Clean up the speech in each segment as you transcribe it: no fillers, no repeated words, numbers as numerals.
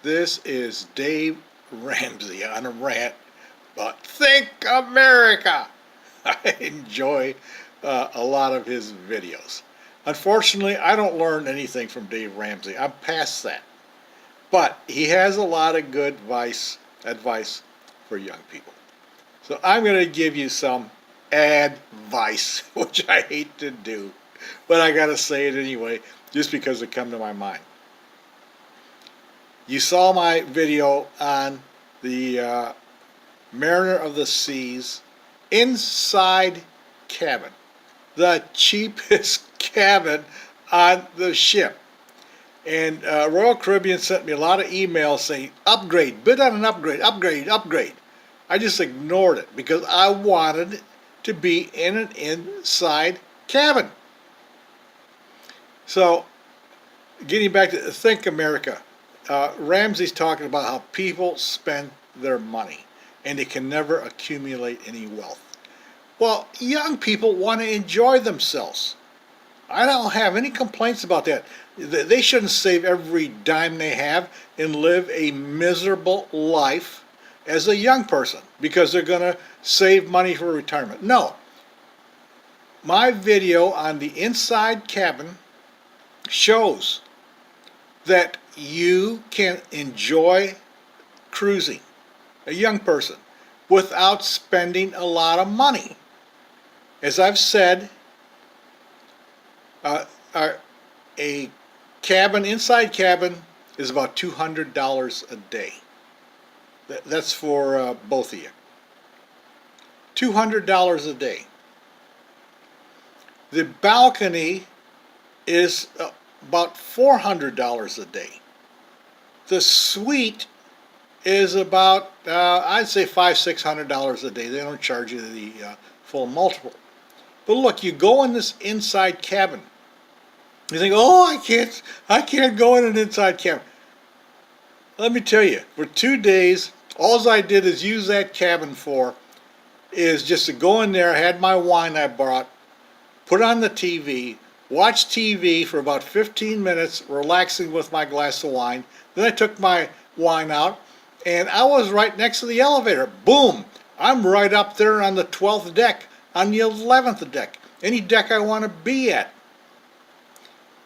This is Dave Ramsey on a rant, but Think America! I enjoy a lot of his videos. Unfortunately, I don't learn anything from Dave Ramsey. I'm past that. But he has a lot of good advice for young people. So I'm going to give you some advice, which I hate to do, but I got to say it anyway, just because it come to my mind. You saw my video on the Mariner of the Seas inside cabin, the cheapest cabin on the ship. And Royal Caribbean sent me a lot of emails saying, upgrade, bid on an upgrade, upgrade. I just ignored it because I wanted to be in an inside cabin. So, getting back to Think America, Ramsey's talking about how people spend their money and they can never accumulate any wealth. Well, young people want to enjoy themselves. I don't have any complaints about that. They shouldn't save every dime they have and live a miserable life as a young person because they're going to save money for retirement. No. My video on the inside cabin shows that you can enjoy cruising, a young person, without spending a lot of money. As I've said, a cabin, inside cabin, is about $200 a day. That's for both of you. $200 a day. The balcony is about $400 a day. The suite is about, I'd say $500-600 a day. They don't charge you the full multiple. But look, you go in this inside cabin. You think, oh, I can't go in an inside cabin. Let me tell you, for 2 days, all I did is use that cabin for is just to go in there. I had my wine I brought, put on the TV, watch TV for about 15 minutes, relaxing with my glass of wine. Then I took my wine out, and I was right next to the elevator. Boom! I'm right up there on the 12th deck, on the 11th deck, any deck I want to be at.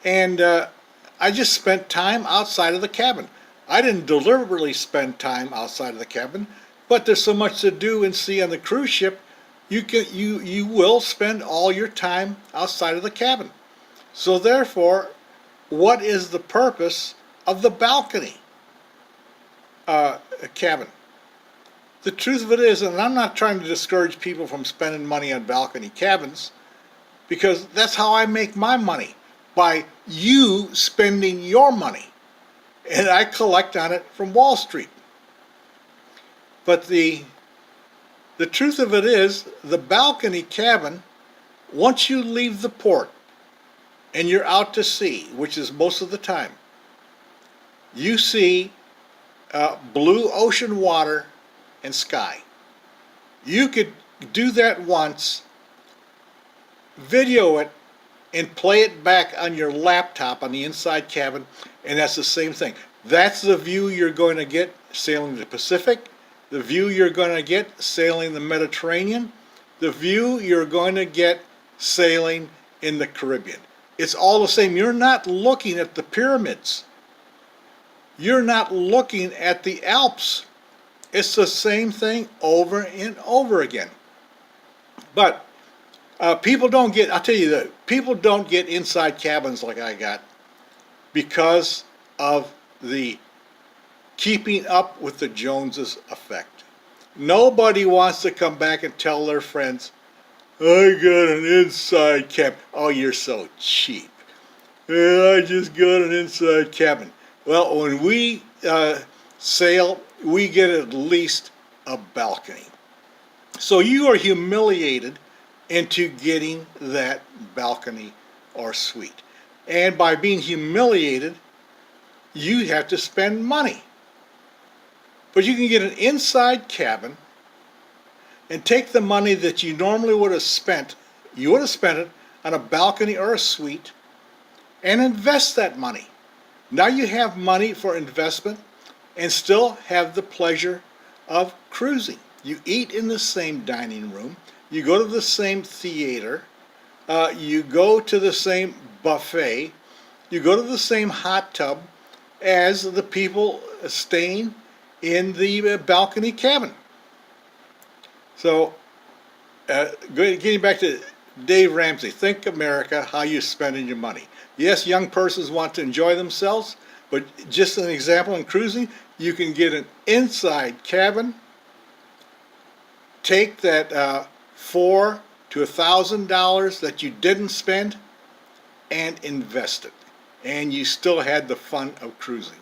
And I just spent time outside of the cabin. I didn't deliberately spend time outside of the cabin, but there's so much to do and see on the cruise ship, you will spend all your time outside of the cabin. So therefore, what is the purpose of the balcony cabin? The truth of it is, and I'm not trying to discourage people from spending money on balcony cabins, because that's how I make my money, by you spending your money. And I collect on it from Wall Street. But the truth of it is, the balcony cabin, once you leave the port and you're out to sea, which is most of the time, you see blue ocean water and sky. You could do that once, video it, and play it back on your laptop on the inside cabin, and that's the same thing. That's the view you're going to get sailing the Pacific, the view you're going to get sailing the Mediterranean, the view you're going to get sailing in the Caribbean. It's all the same. You're not looking at the pyramids. You're not looking at the Alps. It's the same thing over and over again. But people don't get, I'll tell you that, people don't get inside cabins like I got because of the keeping up with the Joneses effect. Nobody wants to come back and tell their friends, I got an inside cabin. Oh, you're so cheap. Yeah, I just got an inside cabin. Well, when we sail, we get at least a balcony. So you are humiliated into getting that balcony or suite. And by being humiliated, you have to spend money. But you can get an inside cabin and take the money that you normally would have spent, you would have spent it on a balcony or a suite, and invest that money. Now you have money for investment, and still have the pleasure of cruising. You eat in the same dining room, you go to the same theater, you go to the same buffet, you go to the same hot tub as the people staying in the balcony cabin. So, getting back to Dave Ramsey, think America, how you're spending your money. Yes, young persons want to enjoy themselves, but just an example in cruising, you can get an inside cabin, take that $400 to $1,000 that you didn't spend, and invest it. And you still had the fun of cruising.